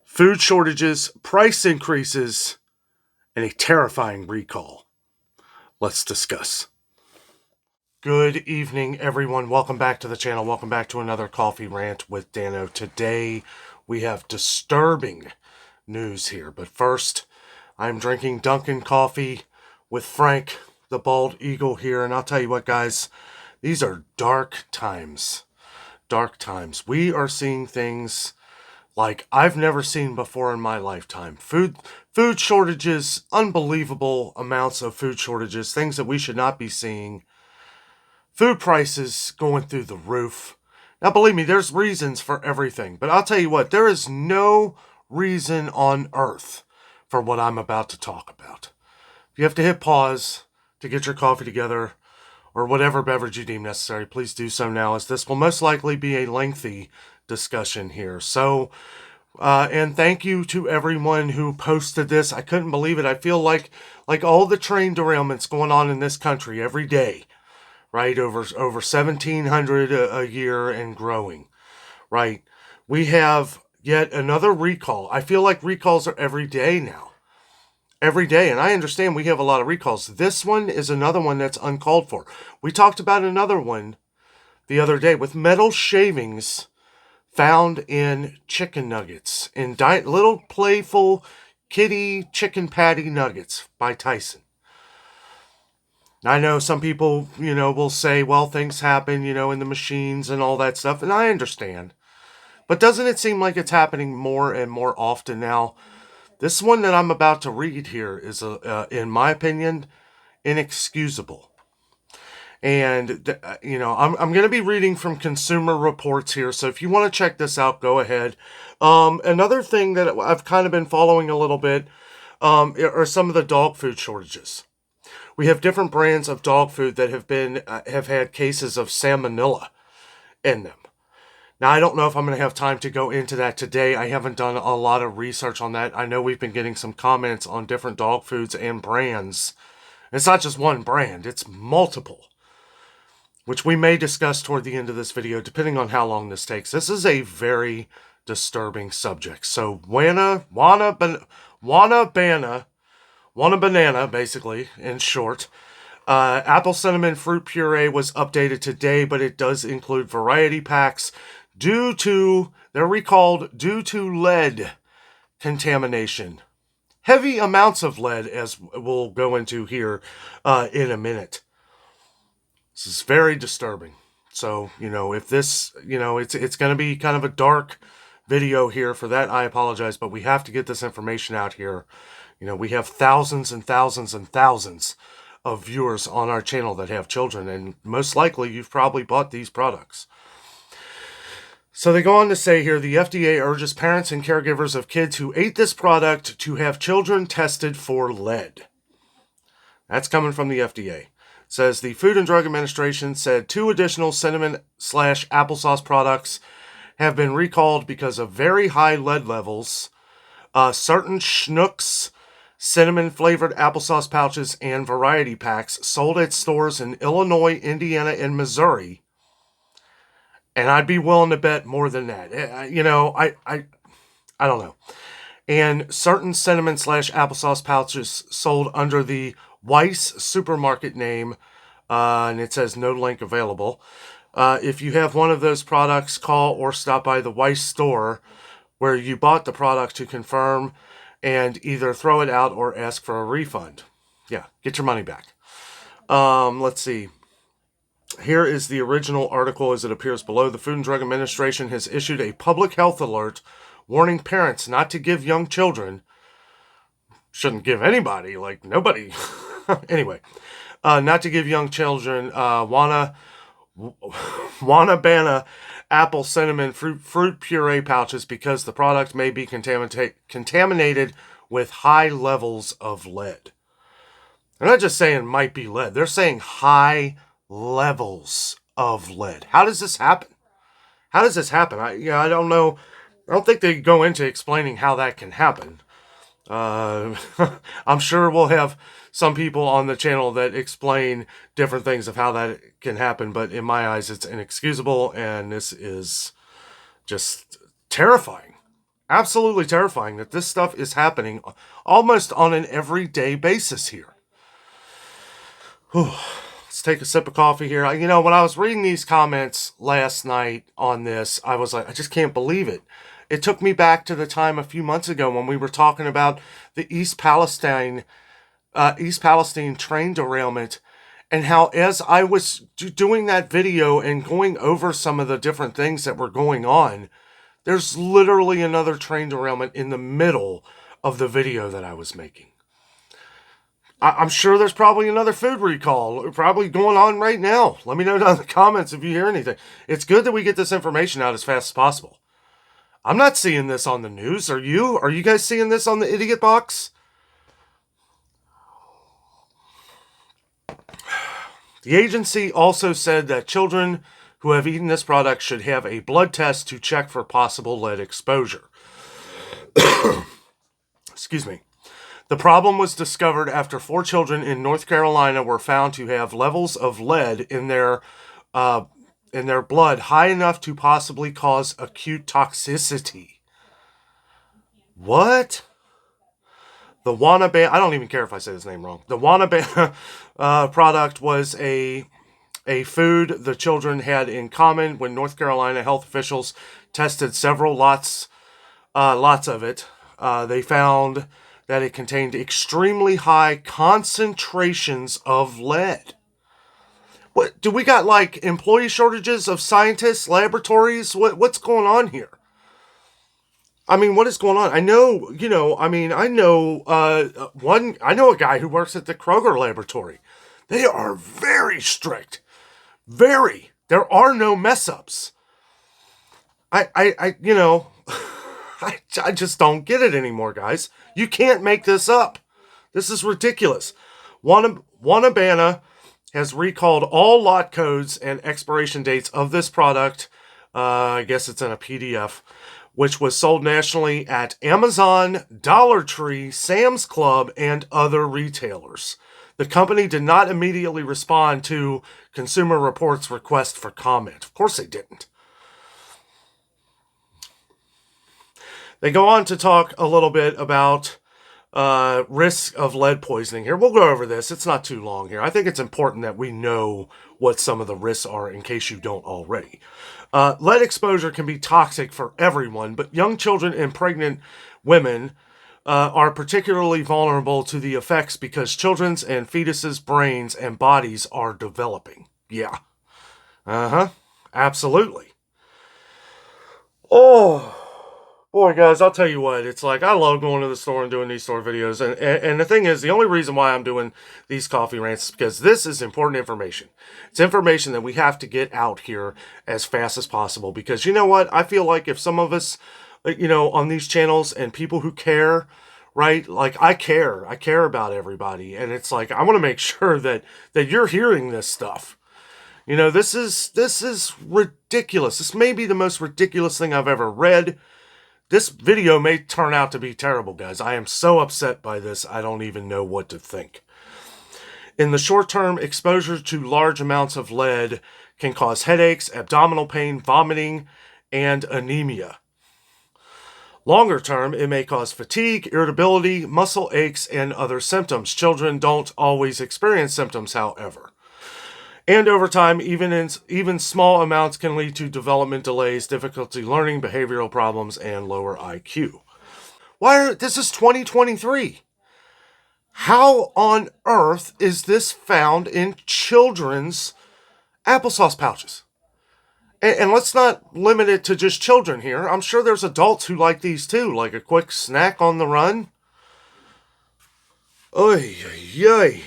Food shortages, price increases, and a terrifying recall. Let's discuss. Good evening, everyone. Welcome back to the channel. Welcome back to another coffee rant with Dano. Today, we have disturbing news here. But first, I'm drinking Dunkin' coffee with Frank, the bald eagle here. And I'll tell you what, guys, these are dark times. Dark times. We are seeing things like I've never seen before in my lifetime. Food shortages, unbelievable amounts of food shortages, things that we should not be seeing. Food prices going through the roof. Now, believe me, there's reasons for everything. But I'll tell you what, there is no reason on earth for what I'm about to talk about. If you have to hit pause to get your coffee together or whatever beverage you deem necessary, please do so now, as this will most likely be a lengthy discussion here. So, and thank you to everyone who posted this. I couldn't believe it. I feel like all the train derailments going on in this country every day, right? Over 1,700 a year and growing, right? We have yet another recall. I feel like recalls are every day now. Every day, and I understand we have a lot of recalls. This one is another one that's uncalled for. We talked about another one the other day with metal shavings found in chicken nuggets, in little playful kitty chicken patty nuggets by Tyson. I know some people, will say, well, things happen, in the machines and all that stuff, and I understand. But doesn't it seem like it's happening more and more often now? This one that I'm about to read here is, in my opinion, inexcusable. And, I'm going to be reading from Consumer Reports here. So if you want to check this out, go ahead. Another thing that I've kind of been following a little bit are some of the dog food shortages. We have different brands of dog food that have had cases of salmonella in them. Now, I don't know if I'm going to have time to go into that today. I haven't done a lot of research on that. I know we've been getting some comments on different dog foods and brands. It's not just one brand, it's multiple, which we may discuss toward the end of this video, depending on how long this takes. This is a very disturbing subject. So, wanna banana, basically, in short. Apple cinnamon fruit puree was updated today, but it does include variety packs they're recalled due to lead contamination. Heavy amounts of lead, as we'll go into here in a minute. This is very disturbing. So, if this, it's going to be kind of a dark video here. For that, I apologize, but we have to get this information out here. We have thousands and thousands and thousands of viewers on our channel that have children, and most likely you've probably bought these products. So they go on to say here, the FDA urges parents and caregivers of kids who ate this product to have children tested for lead. That's coming from the FDA. It says the Food and Drug Administration said 2 additional cinnamon/applesauce products have been recalled because of very high lead levels. Certain Schnucks cinnamon-flavored applesauce pouches and variety packs sold at stores in Illinois, Indiana, and Missouri. And I'd be willing to bet more than that. I don't know. And certain cinnamon/applesauce pouches sold under the Weiss supermarket name, and it says no link available. If you have one of those products, call or stop by the Weiss store where you bought the product to confirm and either throw it out or ask for a refund. Yeah, get your money back. Let's see. Here is the original article as it appears below. The Food and Drug Administration has issued a public health alert warning parents not to give young children, shouldn't give anybody, like nobody, anyway, not to give young children Wanna Banana apple cinnamon fruit puree pouches because the product may be contaminated with high levels of lead. They're not just saying might be lead. They're saying high levels of lead. How does this happen? I don't know. I don't think they go into explaining how that can happen. I'm sure we'll have some people on the channel that explain different things of how that can happen, but in my eyes, it's inexcusable, and this is just terrifying. Absolutely terrifying that this stuff is happening almost on an everyday basis here. Whew. Let's take a sip of coffee here. When I was reading these comments last night on this, I was like, I just can't believe it. It took me back to the time a few months ago when we were talking about the East Palestine train derailment, and how as I was doing that video and going over some of the different things that were going on, there's literally another train derailment in the middle of the video that I was making. I'm sure there's probably another food recall probably going on right now. Let me know down in the comments if you hear anything. It's good that we get this information out as fast as possible. I'm not seeing this on the news. Are you? Are you guys seeing this on the Idiot Box? The agency also said that children who have eaten this product should have a blood test to check for possible lead exposure. Excuse me. The problem was discovered after 4 children in North Carolina were found to have levels of lead in their blood high enough to possibly cause acute toxicity. What? The Wanabana, I don't even care if I say this name wrong. The Wanabana product was a food the children had in common when North Carolina health officials tested several lots of it. They found that it contained extremely high concentrations of lead. What do we got, like employee shortages of scientists, laboratories? What's going on here? I mean, what is going on? I know, I know a guy who works at the Kroger laboratory. They are very strict. Very. There are no mess ups. I I just don't get it anymore, guys. You can't make this up. This is ridiculous. Wanabana has recalled all lot codes and expiration dates of this product. I guess it's in a PDF, which was sold nationally at Amazon, Dollar Tree, Sam's Club, and other retailers. The company did not immediately respond to Consumer Reports' request for comment. Of course they didn't. They go on to talk a little bit about risk of lead poisoning here. We'll go over this. It's not too long here. I think it's important that we know what some of the risks are in case you don't already. Lead exposure can be toxic for everyone, but young children and pregnant women are particularly vulnerable to the effects because children's and fetuses' brains and bodies are developing. Yeah. Absolutely. Oh. Boy, guys, I'll tell you what, it's like I love going to the store and doing these store videos. And the thing is, the only reason why I'm doing these coffee rants is because this is important information. It's information that we have to get out here as fast as possible. Because you know what? I feel like if some of us, on these channels and people who care, right? Like I care about everybody. And it's like, I want to make sure that you're hearing this stuff. This is ridiculous. This may be the most ridiculous thing I've ever read. This video may turn out to be terrible, guys. I am so upset by this, I don't even know what to think. In the short term, exposure to large amounts of lead can cause headaches, abdominal pain, vomiting, and anemia. Longer term, it may cause fatigue, irritability, muscle aches, and other symptoms. Children don't always experience symptoms, however. And over time, even small amounts can lead to development delays, difficulty learning, behavioral problems, and lower IQ. This is 2023. How on earth is this found in children's applesauce pouches? And let's not limit it to just children here. I'm sure there's adults who like these too, like a quick snack on the run. Oy, oy, oy.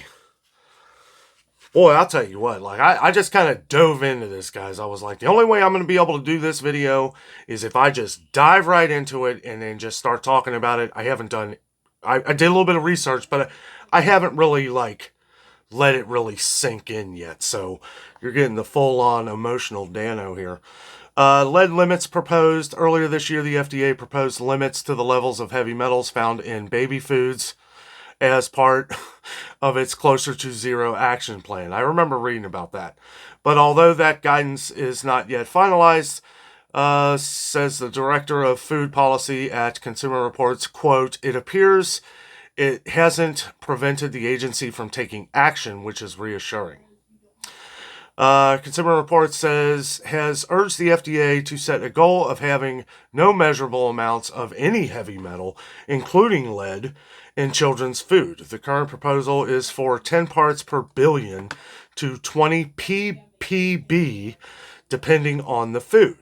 Boy, I'll tell you what, like I just kind of dove into this, guys. I was like, the only way I'm going to be able to do this video is if I just dive right into it and then just start talking about it. I did a little bit of research, but I haven't really let it really sink in yet. So you're getting the full-on emotional Dano here. Lead limits proposed. Earlier this year, the FDA proposed limits to the levels of heavy metals found in baby foods as part of its Closer to Zero action plan. I remember reading about that. But although that guidance is not yet finalized, says the director of food policy at Consumer Reports, quote, "It appears it hasn't prevented the agency from taking action, which is reassuring." Consumer Reports says has urged the FDA to set a goal of having no measurable amounts of any heavy metal, including lead, in children's food. The current proposal is for 10 parts per billion to 20 ppb, depending on the food.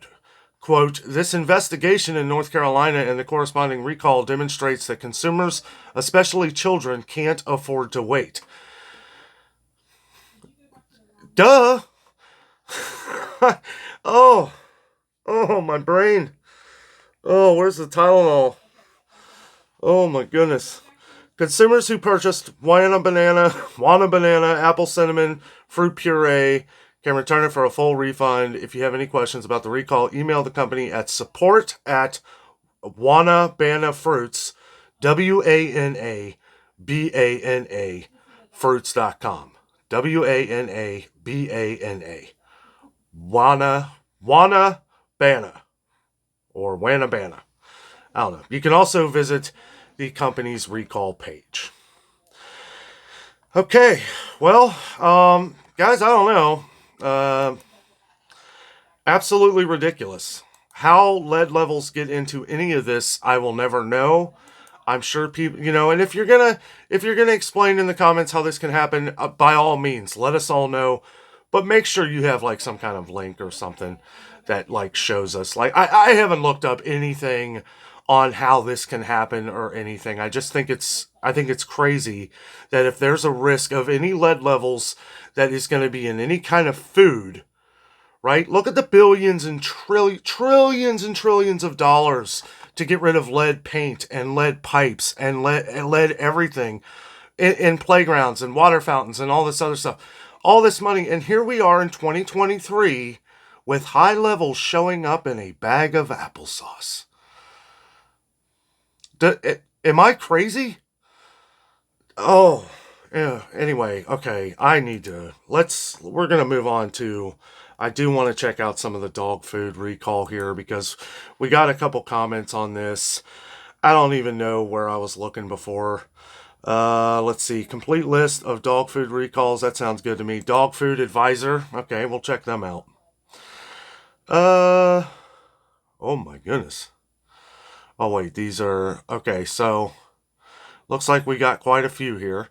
Quote, "This investigation in North Carolina and the corresponding recall demonstrates that consumers, especially children, can't afford to wait." Duh! oh, my brain. Oh, where's the Tylenol? Oh my goodness. Consumers who purchased Wana banana, apple cinnamon, fruit puree can return it for a full refund. If you have any questions about the recall, email the company at support@wanabanafruits, WANABANA, fruits.com. WANABANA. Wana Bana or Wanabana. I don't know. You can also visit the company's recall page. Okay, well, guys, I don't know. Absolutely ridiculous. How lead levels get into any of this, I will never know. I'm sure people, and if you're gonna explain in the comments how this can happen, by all means, let us all know. But make sure you have like some kind of link or something that like shows us. Like I haven't looked up anything on how this can happen or anything. I think it's crazy that if there's a risk of any lead levels that is going to be in any kind of food, right? Look at the billions and trillions and trillions of dollars to get rid of lead paint and lead pipes and lead everything in playgrounds and water fountains and all this other stuff. All this money, and here we are in 2023 with high levels showing up in a bag of applesauce. Am I crazy? Oh, yeah. Anyway, okay. We're going to move on to, I do want to check out some of the dog food recall here because we got a couple comments on this. I don't even know where I was looking before. Let's see. Complete list of dog food recalls. That sounds good to me. Dog Food Advisor. Okay, we'll check them out. Oh my goodness. Oh wait, these are, okay, so looks like we got quite a few here.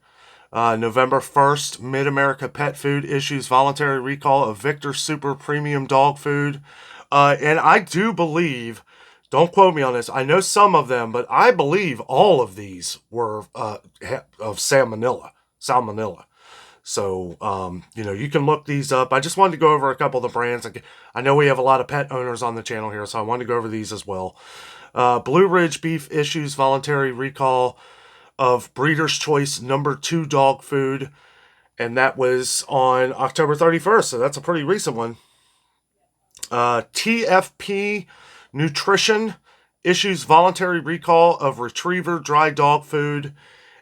November 1st, Mid-America Pet Food issues voluntary recall of Victor Super Premium Dog Food. And I do believe, don't quote me on this, I know some of them, but I believe all of these were of salmonella. So, you can look these up. I just wanted to go over a couple of the brands. I know we have a lot of pet owners on the channel here, so I wanted to go over these as well. Blue Ridge Beef issues voluntary recall of Breeder's Choice #2 dog food, and that was on October 31st, so that's a pretty recent one. TFP Nutrition issues voluntary recall of Retriever dry dog food,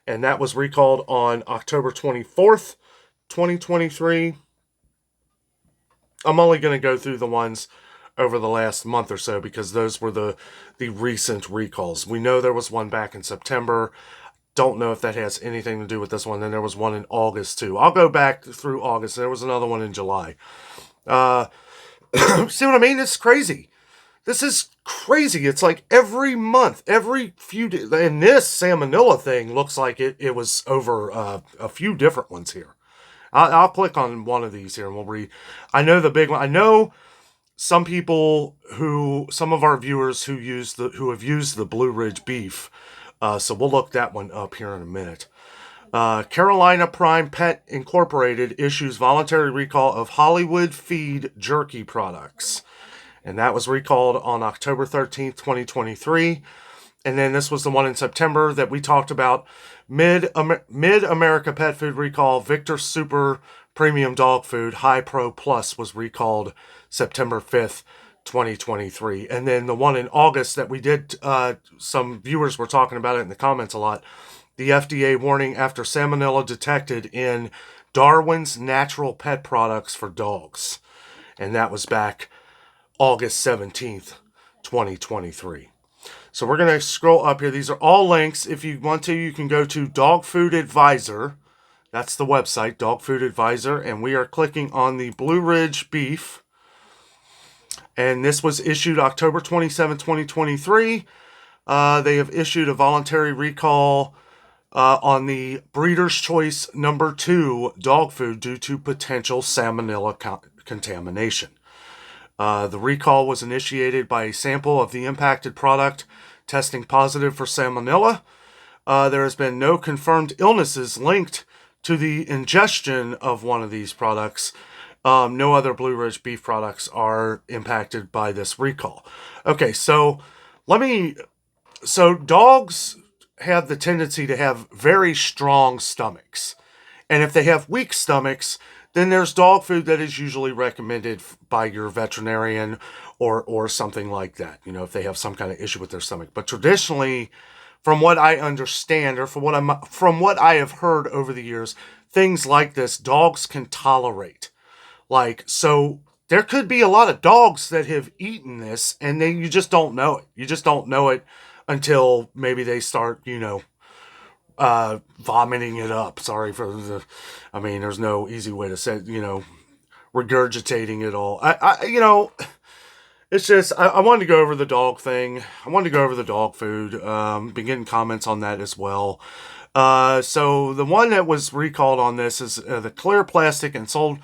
and that was recalled on October 24th, 2023. I'm only going to go through the ones over the last month or so because those were the recent recalls. We know there was one back in September. Don't know if that has anything to do with this one. Then there was one in August too. I'll go back through August. There was another one in July. See what I mean? It's crazy. This is crazy. It's like every month, every few days. And this salmonella thing looks like it was over a few different ones here. I'll click on one of these here and we'll read. I know the big one. I know some of our viewers who have used the Blue Ridge beef. So we'll look that one up here in a minute. Carolina Prime Pet Incorporated issues voluntary recall of Hollywood Feed jerky products. And that was recalled on October 13th, 2023. And then this was the one in September that we talked about. Mid-America Pet Food recall, Victor Super Premium Dog Food High Pro Plus was recalled September 5th, 2023. And then the one in August that we did, some viewers were talking about it in the comments a lot. The FDA warning after salmonella detected in Darwin's natural pet products for dogs. And that was back August 17th, 2023. So we're going to scroll up here. These are all links. If you want to, you can go to Dog Food Advisor. That's the website, Dog Food Advisor. And we are clicking on the Blue Ridge beef. And this was issued October 27, 2023. They have issued a voluntary recall on the Breeder's Choice number 2 dog food due to potential salmonella contamination. The recall was initiated by a sample of the impacted product testing positive for salmonella. There has been no confirmed illnesses linked to the ingestion of one of these products. No other Blue Ridge beef products are impacted by this recall. Okay, so dogs have the tendency to have very strong stomachs. And if they have weak stomachs, then there's dog food that is usually recommended by your veterinarian or something like that, if they have some kind of issue with their stomach. But traditionally, from what I understand, or from what I have heard over the years, things like this, dogs can tolerate. So there could be a lot of dogs that have eaten this, and you just don't know it. You just don't know it until maybe they start, vomiting it up. Sorry for there's no easy way to say, regurgitating it all. It's just, I wanted to go over the dog thing. I wanted to go over the dog food. Been getting comments on that as well. So the one that was recalled on this is the clear plastic and sold.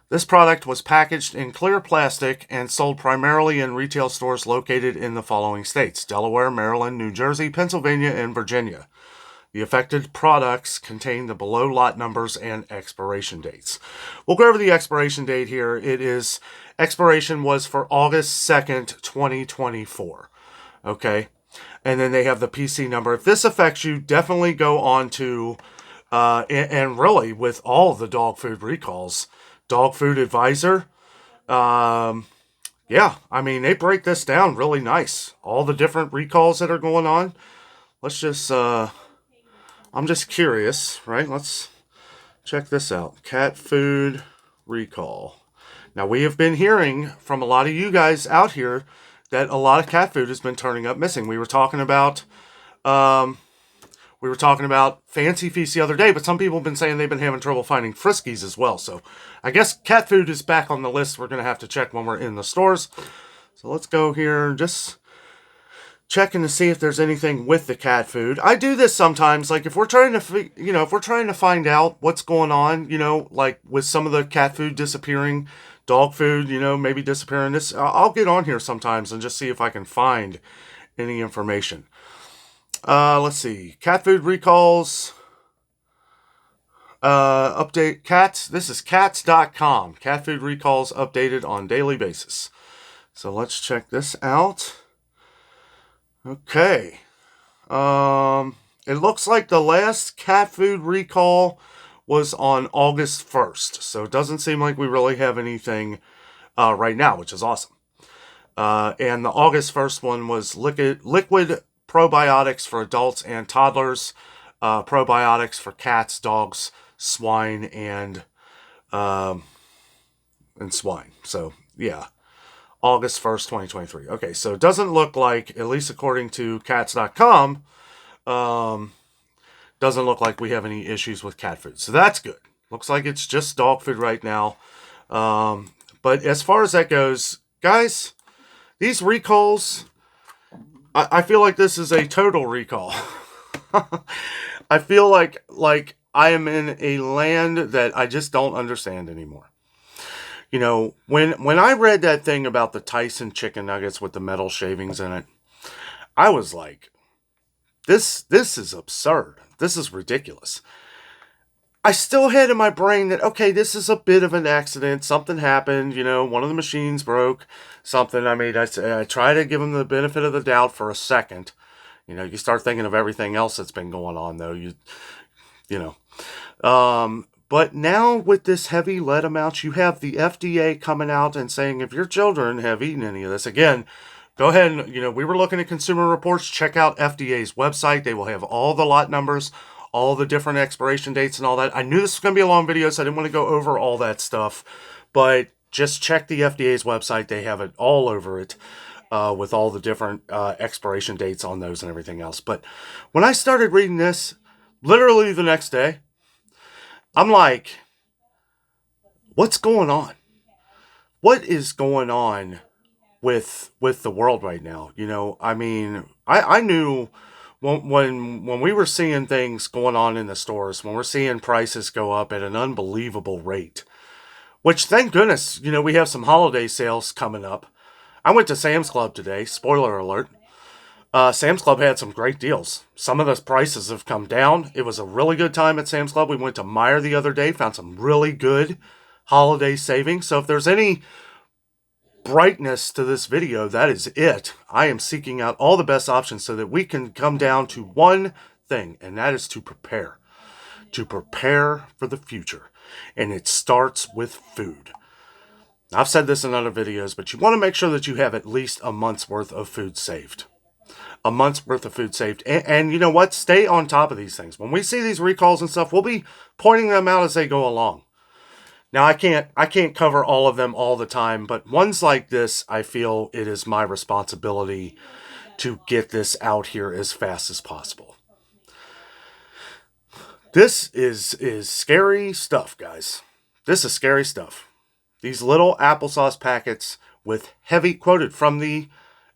This product was packaged in clear plastic and sold primarily in retail stores located in the following states: Delaware, Maryland, New Jersey, Pennsylvania, and Virginia. The affected products contain the below lot numbers and expiration dates. We'll go over the expiration date here. Expiration was for August 2nd, 2024. Okay. And then they have the PC number. If this affects you, definitely go on to, and really with all the dog food recalls, Dog Food Advisor. They break this down really nice. All the different recalls that are going on. Let's just, I'm just curious, right? Let's check this out. Cat food recall. Now, we have been hearing from a lot of you guys out here that a lot of cat food has been turning up missing. We were talking about Fancy Feast the other day, but some people have been saying they've been having trouble finding Friskies as well. So I guess cat food is back on the list. We're going to have to check when we're in the stores. So let's go here, just checking to see if there's anything with the cat food. I do this sometimes, like if we're trying to find out what's going on, like with some of the cat food disappearing, dog food, maybe disappearing. I'll get on here sometimes and just see if I can find any information. Let's see. Cat food recalls. Update cats. This is cats.com. Cat food recalls updated on daily basis. So let's check this out. Okay. It looks like the last cat food recall was on August 1st. So it doesn't seem like we really have anything right now, which is awesome. And the August 1st one was liquid probiotics for adults and toddlers, probiotics for cats, dogs, swine, and swine. So, yeah. August 1st, 2023. Okay, so it doesn't look like, at least according to cats.com, doesn't look like we have any issues with cat food. So that's good. Looks like it's just dog food right now. But as far as that goes, guys, these recalls, I feel like this is a total recall. I feel like I am in a land that I just don't understand anymore. When I read that thing about the Tyson chicken nuggets with the metal shavings in it, I was like, this is absurd. This is ridiculous. I still had in my brain that, okay, this is a bit of an accident. Something happened, one of the machines broke, something. I try to give them the benefit of the doubt for a second. You start thinking of everything else that's been going on, though. But now with this heavy lead amount, you have the FDA coming out and saying if your children have eaten any of this, again, go ahead and, we were looking at Consumer Reports. Check out FDA's website. They will have all the lot numbers, all the different expiration dates and all that. I knew this was going to be a long video, so I didn't want to go over all that stuff. But just check the FDA's website. They have it all over it with all the different expiration dates on those and everything else. But when I started reading this, literally the next day, I'm like, what's going on? What is going on with the world right now? You know, I mean, I knew when we were seeing things going on in the stores, when we're seeing prices go up at an unbelievable rate, which thank goodness, you know, we have some holiday sales coming up. I went to Sam's Club today, spoiler alert. Sam's Club had some great deals. Some of the prices have come down. It was a really good time at Sam's Club. We went to Meijer the other day, found some really good holiday savings. So if there's any brightness to this video, that is it. I am seeking out all the best options so that we can come down to one thing, and that is to prepare for the future. And it starts with food. I've said this in other videos, but you want to make sure that you have at least a month's worth of food saved. A month's worth of food saved. And you know what? Stay on top of these things. When we see these recalls and stuff, we'll be pointing them out as they go along. Now, I can't cover all of them all the time, but ones like this, I feel it is my responsibility to get this out here as fast as possible. This is scary stuff, guys. This is scary stuff. These little applesauce packets with heavy, quoted from the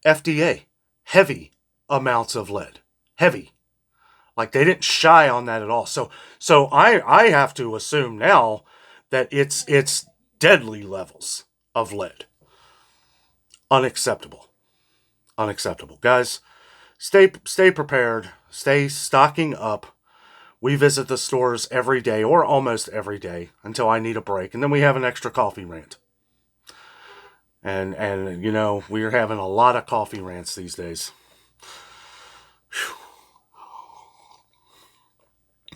FDA, heavy amounts of lead. Heavy. Like, they didn't shy on that at all. So I have to assume now that it's deadly levels of lead. Unacceptable. Unacceptable. Guys, stay prepared. Stay stocking up. We visit the stores every day, or almost every day, until I need a break. And then we have an extra coffee rant. And you know, we're having a lot of coffee rants these days. Whew.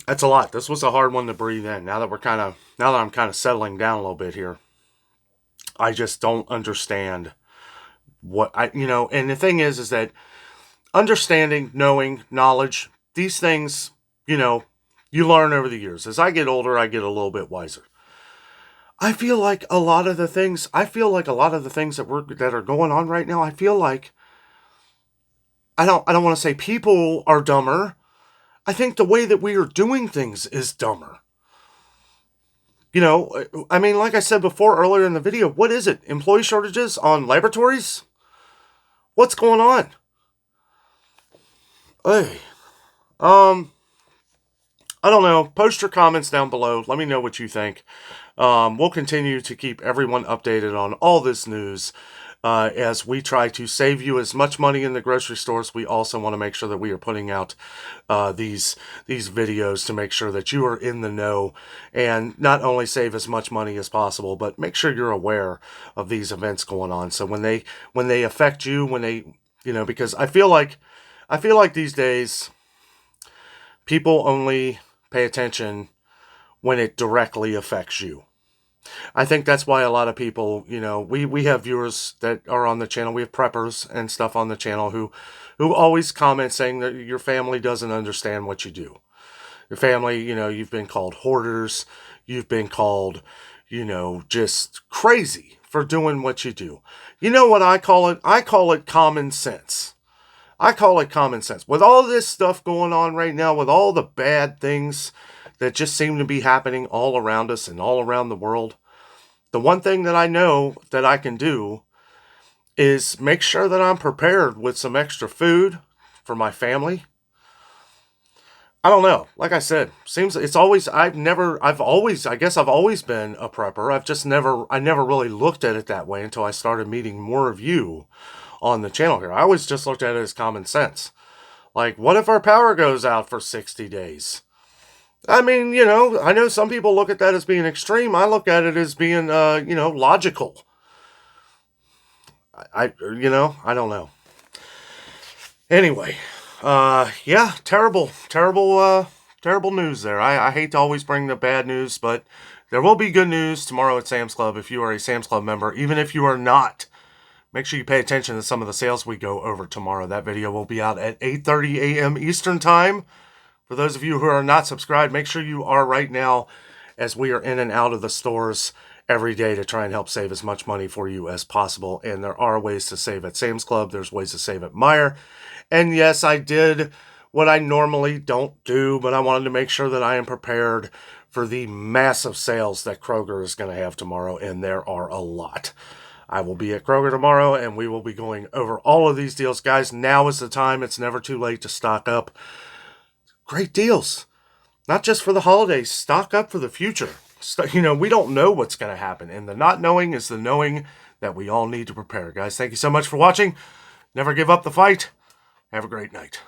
That's a lot. This was a hard one to breathe in. Now that I'm kind of settling down a little bit here, I just don't understand what and the thing is that understanding, knowing, knowledge, these things, you know, you learn over the years. As I get older, I get a little bit wiser. I feel like a lot of the things that are going on right now, I feel like I don't want to say people are dumber. I think the way that we are doing things is dumber. You know, I mean, like I said before earlier in the video, what is it? Employee shortages on laboratories? What's going on? Hey, I don't know. Post your comments down below. Let me know what you think. We'll continue to keep everyone updated on all this news. As we try to save you as much money in the grocery stores, we also want to make sure that we are putting out these videos to make sure that you are in the know and not only save as much money as possible, but make sure you're aware of these events going on. So when they affect you, because I feel like these days people only pay attention when it directly affects you. I think that's why a lot of people, you know, we have viewers that are on the channel. We have preppers and stuff on the channel who always comment saying that your family doesn't understand what you do. Your family, you know, you've been called hoarders. You've been called, you know, just crazy for doing what you do. You know what I call it? I call it common sense. I call it common sense. With all this stuff going on right now, with all the bad things that just seem to be happening all around us and all around the world, the one thing that I know that I can do is make sure that I'm prepared with some extra food for my family. I don't know. Like I said, seems it's always, I guess I've always been a prepper. I never really looked at it that way until I started meeting more of you on the channel here. I always just looked at it as common sense. Like, what if our power goes out for 60 days? I mean, you know, I know some people look at that as being extreme. I look at it as being, logical. I don't know. Anyway, yeah, terrible news there. I hate to always bring the bad news, but there will be good news tomorrow at Sam's Club if you are a Sam's Club member. Even if you are not, make sure you pay attention to some of the sales we go over tomorrow. That video will be out at 8:30 a.m. Eastern Time. For those of you who are not subscribed, make sure you are right now, as we are in and out of the stores every day to try and help save as much money for you as possible. And there are ways to save at Sam's Club. There's ways to save at Meijer. And yes, I did what I normally don't do, but I wanted to make sure that I am prepared for the massive sales that Kroger is going to have tomorrow. And there are a lot. I will be at Kroger tomorrow, and we will be going over all of these deals. Guys, now is the time. It's never too late to stock up. Great deals. Not just for the holidays. Stock up for the future. We don't know what's going to happen, and the not knowing is the knowing that we all need to prepare. Guys, thank you so much for watching. Never give up the fight. Have a great night.